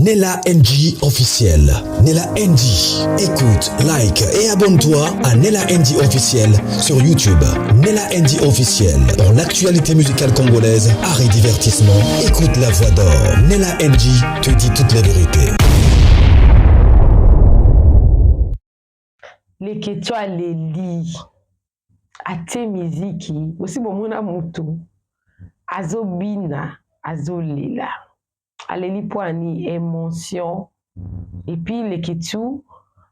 Nella NG officiel. Nella NG. Écoute, like et abonne-toi à Nella NG officiel sur YouTube. Nella NG officiel. Pour l'actualité musicale congolaise, art et divertissement, écoute la voix d'or. Nella NG te dit toute la vérité. Les questions à les lire. À tes musiques, aussi bon mon amour. Azobina, azolila. Aleli poani émotion. Et puis les questions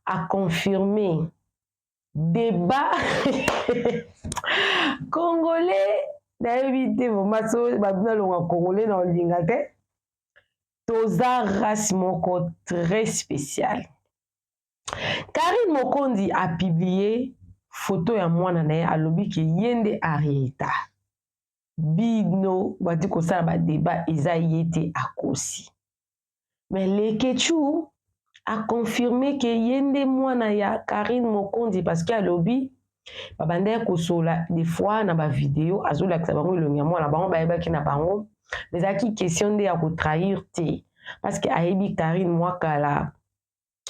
à confirmer. Débat congolais. D'inviter vos massos, babina longa congolais dans le lingate. Toza race moko très spécial. Karine Mokondi a publié photo ya mwana na ye alobi ke yende Arieta. Bino bati ko sala ba débat eza yete akosi. Mais Lekechu a confirmé que yende mwana ya Karine Mokondi parce que alobi babanda ko sola des fois na ba vidéo azola ka bango longa mwana bango ba yeba ki na bango mais aki question de ya ko trahir te parce que ayebi Karine mwakala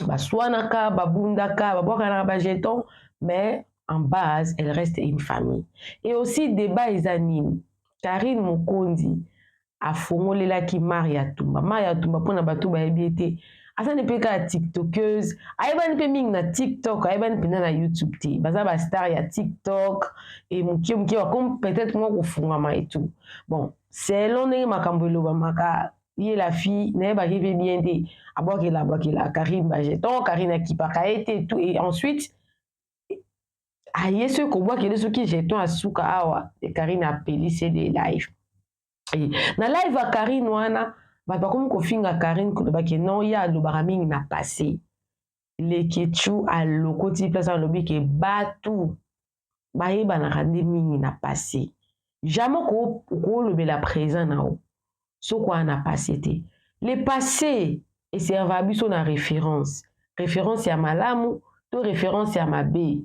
baswanaka babundaka babwakana ba jeton mais en base elle reste une famille et aussi débat izanini Karine Mokondi a fongolela ki Maria Tumba pona batu ba ebiete asa ne peka tiktokeuse ayeba ne pe ming na TikTok ayeba ne pena na YouTube te baza ba star ya TikTok et muki wa comme peut-être moi ko fungama et tout bon c'est long ne makambo loba maka ye la fille ne ba ke bien te abokela Karine ba jeton Karine qui pa été tout et ensuite aye ce ko boit que ceux qui jeton asuka awa et Karine a pelissé des live et na live à Karine wana ba comme ko finga Karine ko ba ke non ya lo baraming na passé les kechu a lokoti place en lobby ke batu ba yeba na rande mingi na passé jamais ko le la présent na o so quoi na passé te le passé et serva biso na référence ya malamu to référence ya mabe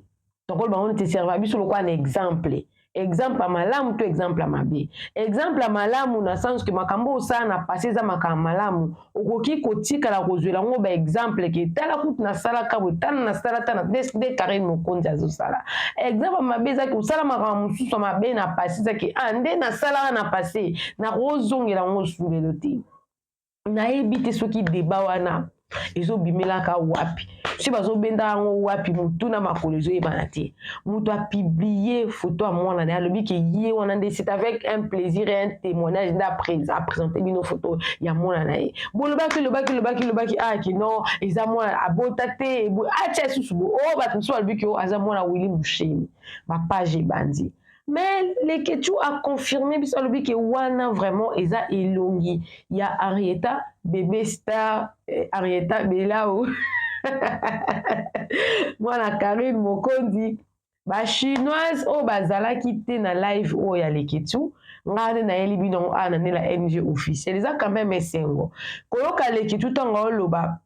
donc on te serva biso lo quoi un exemple à malamu to exemple à mabe exemple à malamu na sens que makambo ça na passé za makambo malamu okoki kotika la kozwela ngo ba exemple ke tala kutu na sala ka botana na sala tana de Karine Mokondi azo sala exemple mabe za ki sala makambo mususu mabe na passé za ki ande na sala na passé na rozongela ngo sulelo te na ebite soki débat wana ezo bimelaka wapi si bazo benda ngo wapi mutu na makolo ezo yebana te mutu a publié photo à mwana na lobi ke ye wana nde c'est avec un plaisir et un témoignage d'après à présenter bino photo ya mwana na ye lobaki ah ki non eza mwana abota te acha susu bo o ba tso lobi ke aza mwana Willy Mushemi ba page bandi. Mais les Kechu a confirmé biso lobi ke wana vraiment eza elongi ya Arieta bébé star Arieta belao mwana Karine Mokondi ba chinoise o bazala kite na live o ya les Kechu ngane na yeli bino ana ne la NG officiel eza quand même esengo koyoka les Kechu tango loba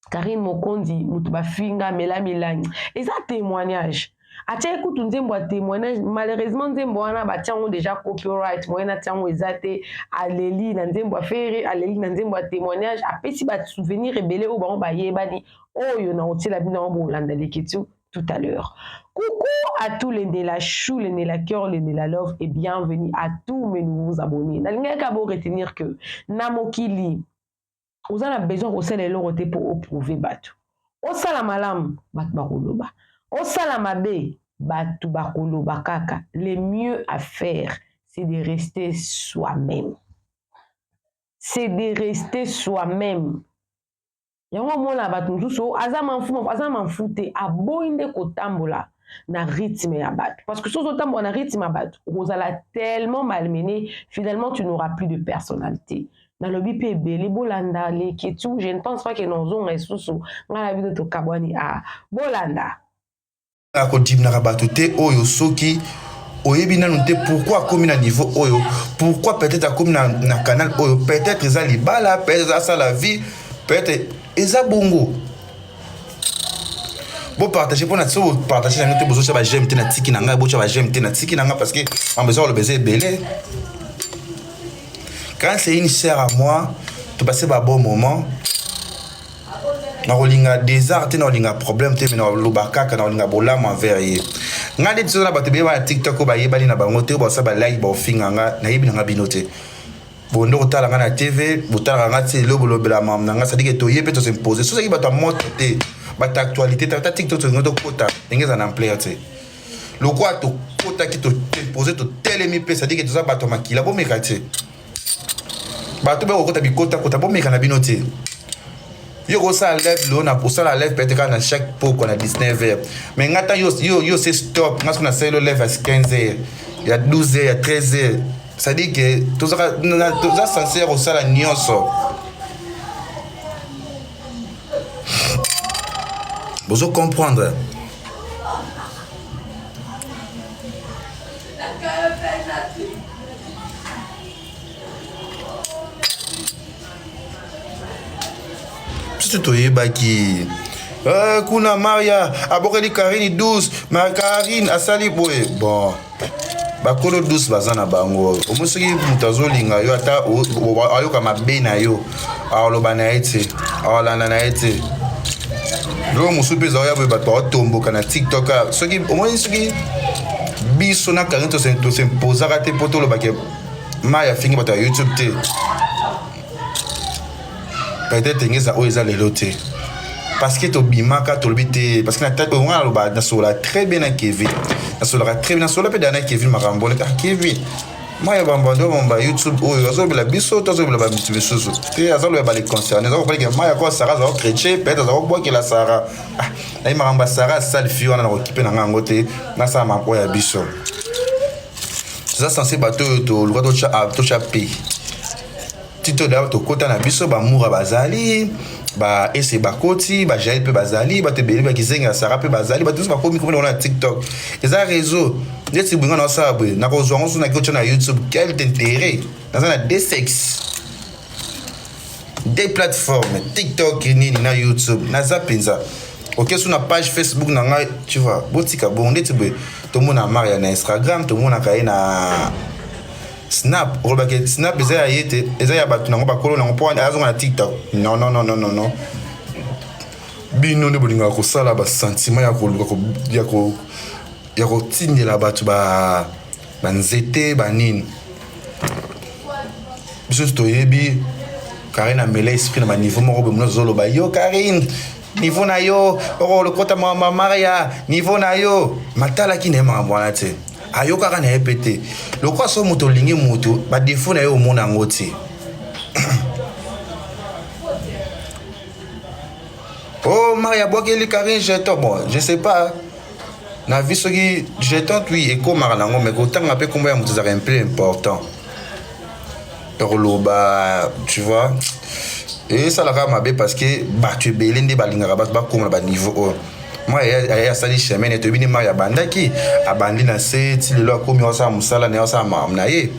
Karine Mokondi mutu ba finga melamilangi eza témoignage. Atia écoute nzembo a témoignage malheureusement nzembo wana batiango déjà copyright moyena tiango ezate aleli na nzembo a faire aleli na nzembo a témoignage apesi ba souvenir rebelle ou ba yebani oyo na otila bino bolanda leketu tout à l'heure. Coucou à tous les de la chou, les de la cœur, les de la love et bienvenue à tous mes nouveaux abonnés. Nalingaka bo retenir que namokili vous avez besoin de faire les loroté pour prouver batu. Osala malam bat bakoloba. Osala mabe batu bakoloba kaka. Le mieux à faire, c'est de rester soi-même. C'est de rester soi-même. Yango mona batu nsusu azama mfute aboinde kotambola na rythme ya batu parce que sozo tambola na rythme ya batu ozala tellement malmené finalement tu n'auras plus de personnalité. Dans le bipé belé bolanda les ketu je ne pense pas que nous on esusu ngala bido to kabwani a bolanda ko dibna rabatute oyo soki oyebi nanu te pourquoi comme na niveau oyo pourquoi peut-être comme na canal oyo peut-être eza libala peut-être ça la vie peut-être eza bongo bon partager pour na so partager na note bozo cha ba j'aime te na tiki na nga bo cha ba j'aime te na tiki na nga parce que en besoin le baiser belé. Quand c'est une sœur à moi, tu passes un bon moment, na olinga désert te na olinga problème te mais na lobaka na olinga bolama envers ye ngade tso na bato be ba TikTok ba yebali na bango te ba sa ba like ba ofinga nga na yebi na bino te bondo kotala nga na TV botala nga te lobelobela mam na nga ça dit que to yebe to s'imposer so ça bato moto te bato actualité ta TikTok to ngoto kota ngeza na player te le quoi to kota ki to imposer to telemi pe ça dit que to za bato makila bo meka te bato be okota bikota kota bo meka na bino te yo go ça lève lo na pour ça la lève peut-être dans chaque pot qu'on a 19h mais ngata yo c'est stop parce qu'on a c'est le lève à 15h il y a 12h il y a 13h ça dit que tout ça censé au ça la nyonso vous comprendre tu toyeba ki kuna Maria abokeli Karine douce ma Karine asali boye bon bakolo douce bazana bango omusuki mutazolinga yo ata ayoka mabe na yo aloba na ete alana na ete lo musupe za yabe bato otomboka na TikTok soki omoni soki biso na Karine to se posera te poto lo bake Maria fingi bato YouTube te peut-être ngeza oza lelo te parce que to bimaka to lobite parce que na tête on a loba na sola très bien na Kevin na sola très bien na sola pe dana Kevin makambo ta Kevin maya bambando bomba YouTube oyo azobela biso to azobela ba mitibisoso te azolo ba les concernés azobela que maya ko Sarah za chrétien peut-être za bois que la Sarah na imamba Sarah selfie on a occupé na ngango te na sa mampo ya biso ça censé bateau to lo to cha pays tito da to kota na biso ba mura bazali ba ese bakoti ba jail pe bazali ba te beli ba kizenga Sarah pe bazali ba tous ba komi comme na TikTok eza réseau ndeti bunga na sabwe na ko zwango so na ko na YouTube quel intérêt dans un des sexes des plateformes TikTok ni na YouTube na zapinza OK sur na page Facebook na nga tu vois botika bon ndeti be to mona Maria na Instagram to mona kai na Snap, Snap eza ya yete, eza ya batu nango bakolo nango po azonga na TikTok. Non. Bino ne bolinga ko sala ba sentiment ya ko tindela batu ba nzete ba nini. Biso to yebi Karine amela esprit na niveau moko be mno zolo ba yo Karine niveau na yo le kota mama Maria niveau na yo matala ki ne mambwana te. Ayoka kana répéter le quoi so moto lingi moto ba défaut na yo mona ngoti oh Maria bokeli Karine jeton bon je sais pas na vie so ki jeton oui et comme marango mais autant ngape komba ya moto za un peu important ba tu vois et ça la mabe parce que ba tu belende ba linga ba comme ba niveau moi ya sali chemin et tobini Maria bandaki abandi na se ti lelo akomi osa musala na osa mam na ye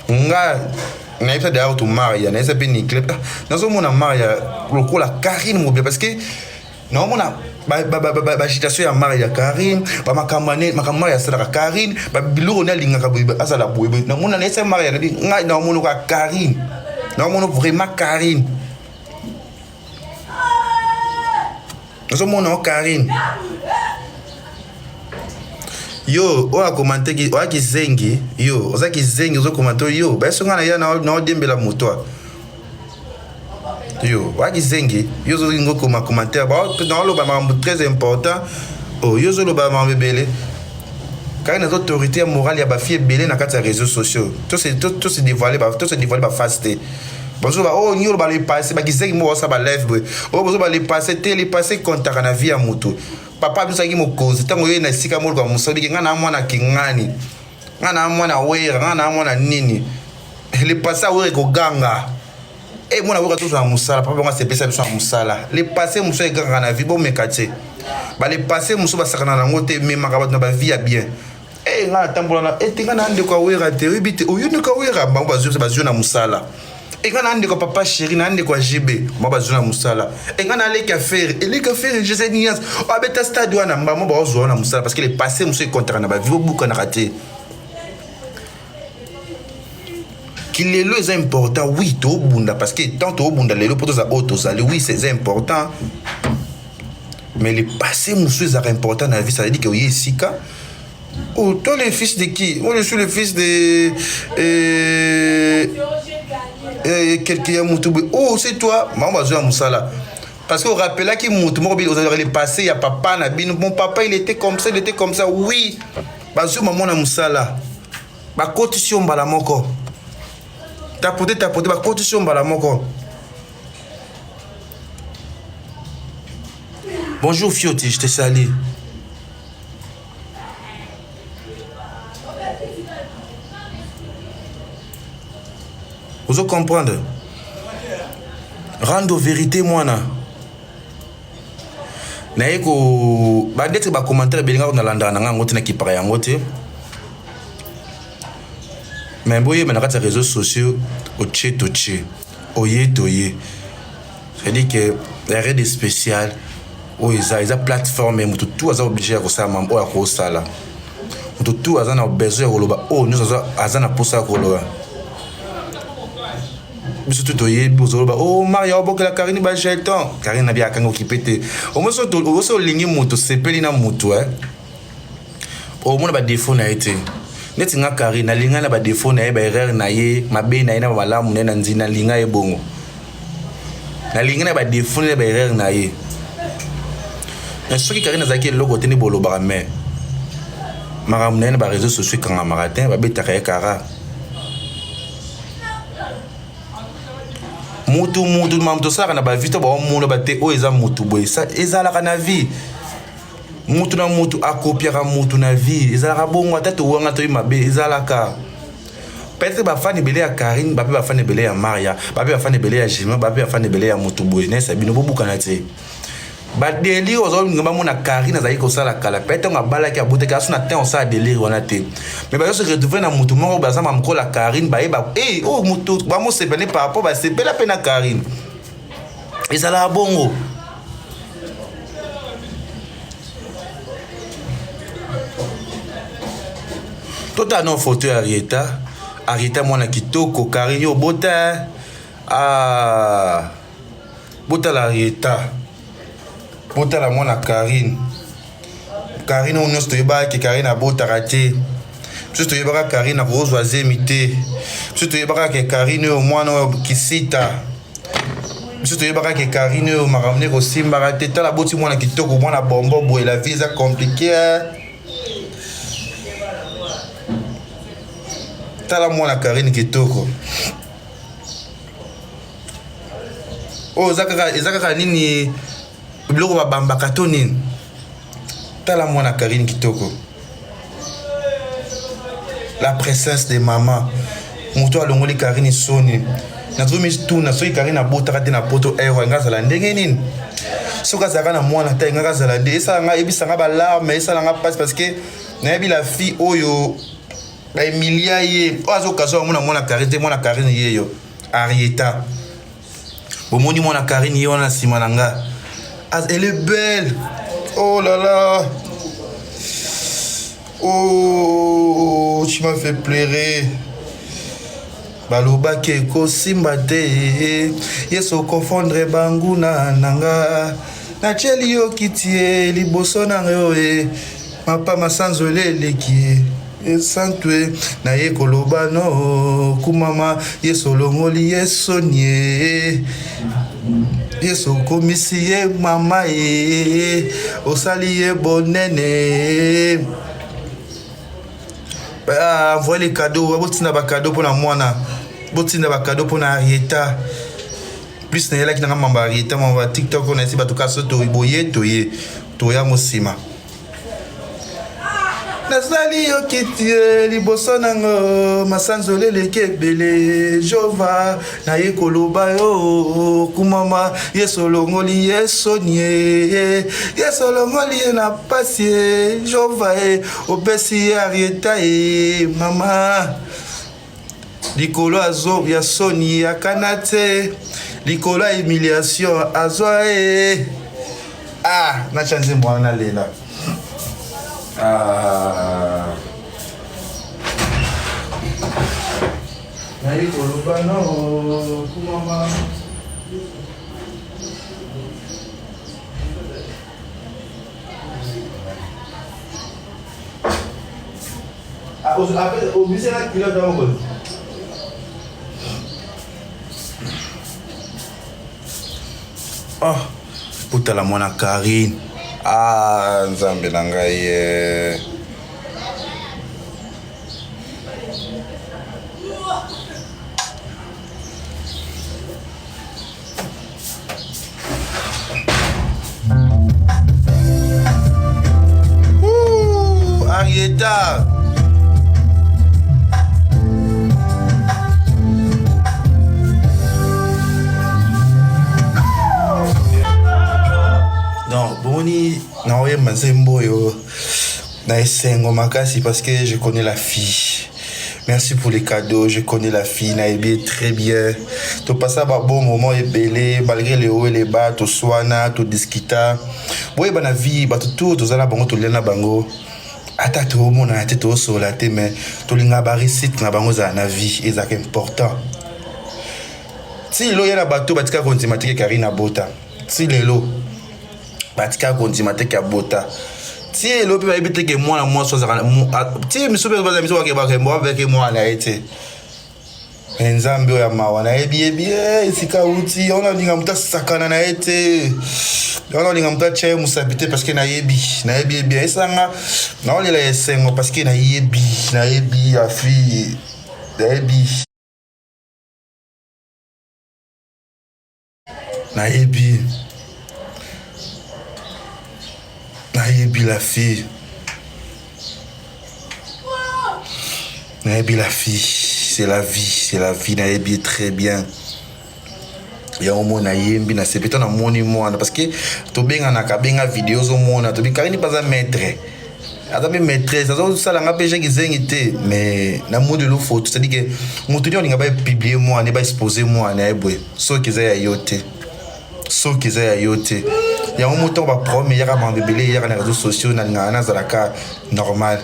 nga na ipsa de auto Maria na esa pe ni clip na so mona Maria lokola Karine mo bien parce que na mona ba agitation ya Maria Karine ba makamane ya sala Karine ba biloko na linga ka boye asala boye na mona na esa Maria na nga na mona ka Karine na mona vraiment Karine nous sommes Karine. Yo, on a commenté qui on a qui zengi. Yo, on a qui zengi, on a commenté yo. Ben ce qu'on a ya na dembela moto. Yo, on a qui zengi. Yo zo ngo commentaire ba dans le ba très important. Oh, yo zo lo ba bébé. Quand les autorités morales ya ba fie belé na kati réseaux sociaux. Tout se dévoiler ba faster. Bonjour, oh, nous allons passer, bah, qui sait que moi, ça va lève, oh, bonjour, bah, les passer contact na vie à moto. Papa, nous avons cause, tant que nous si comme nous sommes, nous avons na kingani, nous avons na wera, nous avons na nini. Les passer ouais ko ganga. Et moi, na wera tout sur musala, papa, moi, c'est spécial sur musala. Les passer, nous sommes ganga na vie, bon, mais kati. Bah, les passer, nous sommes sakana na ngote, mais makabat na ba vie à bien. Eh, nga tambola na, eh, tinga na ande kwa wera, teribite, oh, you ne kwa wera, bah, bazio na musala. Et quand on a dit papa chéri, on a dit quoi JB, moi bazuna musala. Et quand on a les cafés, je sais ni as. Ah ben ta stade ou na moi bazuna musala parce que les passés monsieur contre na ba vivo bouka na raté. qu'il est le important oui to bunda parce que tant to bunda les pour ça auto ça oui c'est important mais le passé monsieur c'est important dans la vie ça veut dire que oui sika oh toi le fils de qui moi je suis le fils de quelqu'un mutubu oh c'est toi maman bazou musala parce qu'on rappelle là qu'il moutou mobile vous avez le passé il y a papa Nabine mon papa il était comme ça oui bazou maman na musala ba cotition bala moko tapoter ba cotition bala moko. Bonjour Fioti, je te salue. Vous comprendre? Rendre vérité moi na. Na eko ba d'être ba commentaire belinga na landa na ngote na kipara ya ngote. Mais boye na kati réseaux sociaux oche oye toye. C'est-à-dire que la règle spéciale o isa plateforme mutu tout aza obligé ya kosala mambo ya kosala. Mutu tout aza na besoin ya koloba o nous aza na posa koloba. Biso tout oyebi ozoloba oh Maria obokela Karine ba jeton Karine na bia kanga okipete au moins so lingi mutu sepeli na mutu au moins ba défaut na été neti nga Karine na linga na ba défaut na ye ba erreur na ye mabe na ye na malamu na nzina linga e bongo na linga na ba défaut na ba erreur na ye na soki Karine azaki loko teni boloba mais maramu na ba réseaux sociaux kanga maratin ba betaka ye kara mutu mamto saka na ba vito ba omuno ba te o eza mutu boy ça ezalaka na vie mutu na mutu akopiaka mutu na vie ezalaka bongo ata to wanga to mabe ezalaka peut-être ba fani belé ya Karine ba pe ba fani belé ya Maria ba pe ba fani belé ya Jima ba pe ba fani belé ya mutu boy nesa bino bobuka na te ba délire ozo ngamba mona Karine azali ko sala kala peut-être nga bala ki abote ka suna ten on sa délire on a te mais ba se retrouver na mutu moko ba sama mko la Karine ba eba oh mutu ba mo se bene par rapport ba se bela pena Karine ezala bongo tota no photo Arieta mwana kitoko Karine yo bota bota la Arieta bota la mwana Karine on nous toyeba que Karine a bota raté juste toyeba Karine a rozoisé mité juste toyeba que Karine au mwana kisita juste toyeba que Karine au m'a ramené au simba raté ta la boti mwana kitoko mwana bombo boy la vie est compliquée ta la mwana Karine kitoko oh zakaka nini biloko babambaka to nini tala mwana Karine kitoko la princesse de maman moto alongoli Karine soni nazomi tuna soki Karine abotaka te na poto ewa ngazala ndenge nini soki azalaka na mwana ta nga kazala nde esalanga ebisanga balarme esalanga pasi parce que nayebi la fille oyo baemilia ye oyo azokazwa omona mwana Karine te mwana Karine yeyo Arieta bomoni mwana Karine ye wana na nsima na nga elle est belle. Oh là là. Oh, tu m'as fait pleurer. Baloba ke ko simbate. Yeso confondre banguna nanga. Na cheli yo kitie liboso na yo Mapa masanzole leki. Santwe na ye koloba no kumama yeso longoli yeso nie. Yeso komisi ye mama osali ye bonene envoie les cadeaux botina ba cadeau pour na mwana botina ba cadeau pour na Arieta plus na yela ki na mamba Arieta mamba TikTok on esi batuka so to boye to ya mosima nazali yo kitie liboso nango masanzole lekebele jova na ye koloba yo kumama yeso longoli yeso nie yeso longoli na pasi jova opesi Arieta mama likolo azo ya soni ya kanate likolo ya humiliation azwa na chanze mwana lela nayi koloba no kumama obise na kilo dongo oh puta la mwana Karine nzambe na ngai Arieta non boni na oye mazembo yo na esengo makasi parce que je connais la fille. Merci pour les cadeaux, je connais la fille, naïbi très bien. Tu passes un bon moment ébélé, malgré les hauts et les bas, tu soignes, tu discutes. Oui, dans la vie, tout, tu as la bango, tu l'as bango. Ata tu au monde, tu es au sol, mais tu l'as barisite, na bango za na vie, et c'est important. Si l'eau y a la bateau, batika kontimate Karina Bota. Si l'eau, batika kontimate ka Bota. Si l'eau peut éviter que moi soit si monsieur peut pas monsieur que moi avec moi là été nzambe ya mawa na bien sika uti on a linga muta sakana na été on a linga muta che musabite parce que na yebi bien esanga na on la esengo parce que na yebi a fille na yebi Naïbi la fille. Naïbi la fille. C'est la vie. Naïbi très bien. Il y a un mot naïbi, na c'est peut-être un monument parce que tu bien en akabenga vidéo au monde, tu bien Karine pas un maître. Ada bien maîtresse, ça la ngapé qui zengité mais na mot de l'eau photo, c'est-à-dire que mon tenir on nga pas publier moi, ne pas exposer moi na ebwe. So qui za yote. Il y a un mouton qui va prendre, il y a un bébé, il y a des réseaux sociaux, il y a un normal.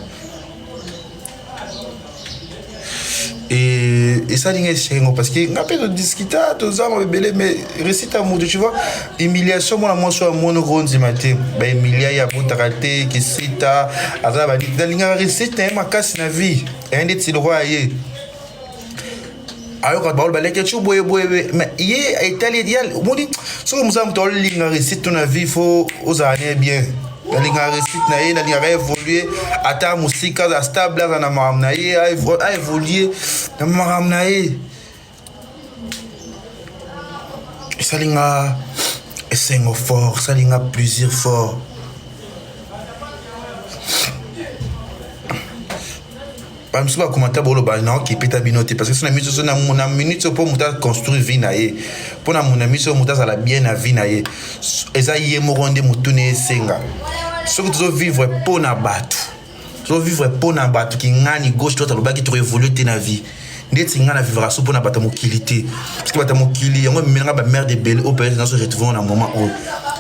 Et ça, c'est parce que on a pas de discuter, tous les bébés, mais récite à moi, tu vois, humiliation, moi, je suis un monogone du matin. Emilia, il y a un raté qui cite, azaba, il y a un récite, il y a un casse dans la vie, un des petits droits. Alors quand baul balé que tu boye mais hier italien on dit ce que nous avons dans ligne récite ton avis faut aux années bien la ligne récite na ligne évoluer ata musique à stable na mam na a évoluer na mam na ça ligne esengo fort ça ligne plaisir fort. Pas me commenter pour le balan qui peut habinoter parce que c'est une minute sur na minute pour muta construire vie naie pour na mon ami sur muta ça la bien na vie naie eza yé moronde mutune senga ce que tu vivre pour na batu tu vivre pour na batu qui ngani gauche droite le bas qui tu évoluer na vie ndeti ngana vivra sous pour na bata mokilité parce que bata mokili yango menga ba mère de belle au père dans ce retrouver un moment où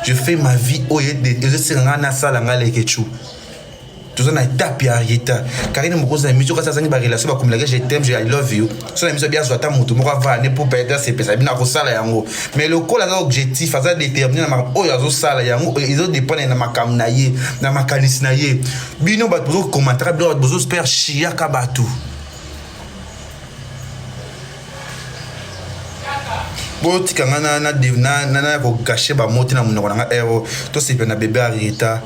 je fais ma vie au et de ce ngana sala ngale kechu. Tout ça na étape ya Arieta. Karine me cause mission quand ça zangi ba relation ba comme je t'aime, I love you. Ça la mission bien soit ta mutu mo va ne pour perdre c'est pesa bina ko sala yango. Mais le col a objectif ça déterminer na o ya zo sala yango ils ont dépendre na makam na ye na makanis na ye. Bino ba bozo commentaire ba bozo super chia ka batu. Boti kangana na ko gâcher ba moti na munoko na ero to c'est na bébé Arieta.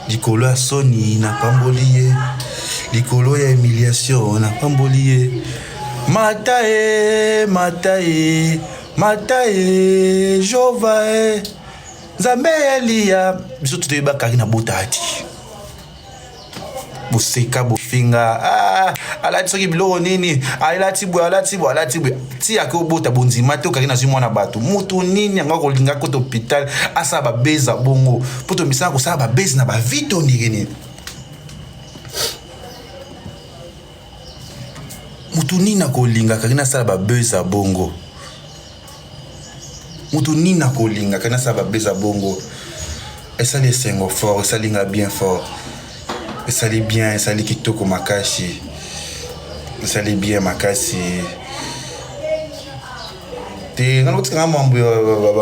Likolo ya soni na pamboliye likolo ya humiliation na pamboliye matae jova nzambe elia biso tutoyeba Karina Bota ati boseka bofinga alati soki biloko nini alati bwe ti yake obota bondima te okaki nazwi mwana bato mutu nini yango kolinga kota hôpital asala babeza bongo mpo tomisana kosala babezi na bavi to ndenge nini mutu nini akolinga kaki nasala babeza bongo mutu nini akolinga kaki nasala babeza bongo esali esengo fort esalinga bien fort esali bien esali kitoko makasi esali bien makasi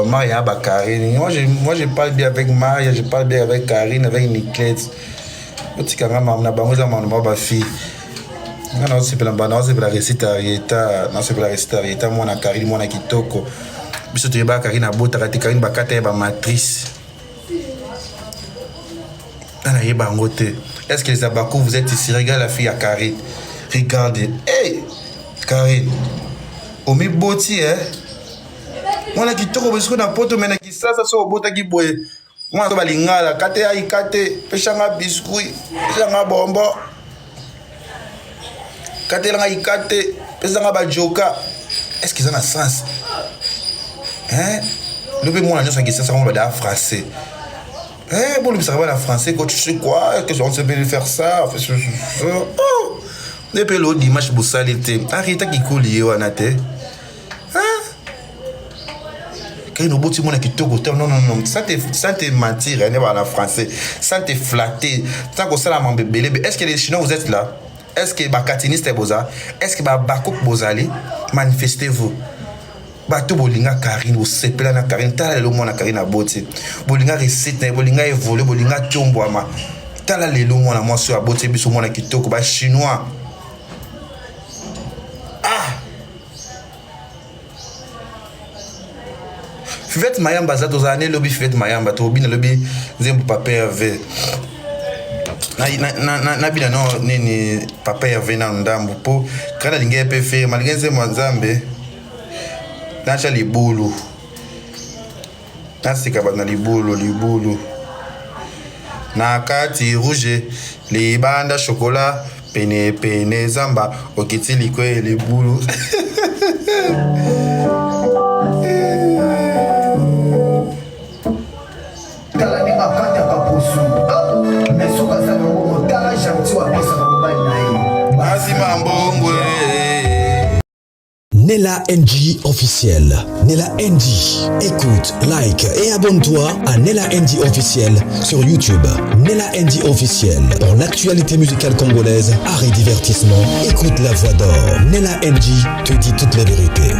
Maria, Karine. Moi, je parle bien avec Maria, je parle bien avec Karine, avec Nicolette. Je suis ma fille. Non, c'est pas la récite Arieta. Non, c'est pas la récite Arieta. Moi, na Karine, moi, na Kitoko. Biso tu ba Karine a bota Karine bakata ba matrice. Ana yeba ngote. Est-ce que les Abakou vous êtes ici? Regarde la fille à Karine. Regardez. Hey, Karine. Omi boti Moi na Kitoko beso na poto mena kisasa so bota ki boye. Moi to balingala kate ai kate peshanga biscuit, peshanga bombo. Kate langa ikate peshanga ba joka. Est-ce qu'ils ont un sens? Le peu moi ça qui ça on va dire français. Bon le savoir la français quand tu sais quoi que on se peut faire ça, oh. Depuis l'autre dimanche bousalité. Arrête qui coule anate. Quand nous boti mon qui toko non ça te mentir ne pas en français, ça te flatter, ça que ça la mbebele. Est-ce que les Chinois vous êtes là? Est-ce que bakatiniste boza? Est-ce que bakok bozali? Manifestez-vous. Bato bolinga Karine au sepela na Karine tala le mona Karine a boti. Bolinga recite na bolinga évoluer bolinga tombwama. Tala le mona moi sur a boti biso mona kitoko ba chinois. Fivette Mayamba za dozane lobby Fivette Mayamba to bina lobby zembu papa Hervé. Na bina no nini papa Hervé na ndambu po kana linge pe faire malgenze mwanzambe. Nacha libulu. Nasika bana libulu. Na kati rouge, les banda chocolat, pene zamba, okiti likwe libulu. Nella NG officiel. Nella NG. Écoute, like et abonne-toi à Nella NG officiel sur YouTube. Nella NG officiel. Pour l'actualité musicale congolaise, art et divertissement, écoute la voix d'or. Nella NG te dit toutes les vérités.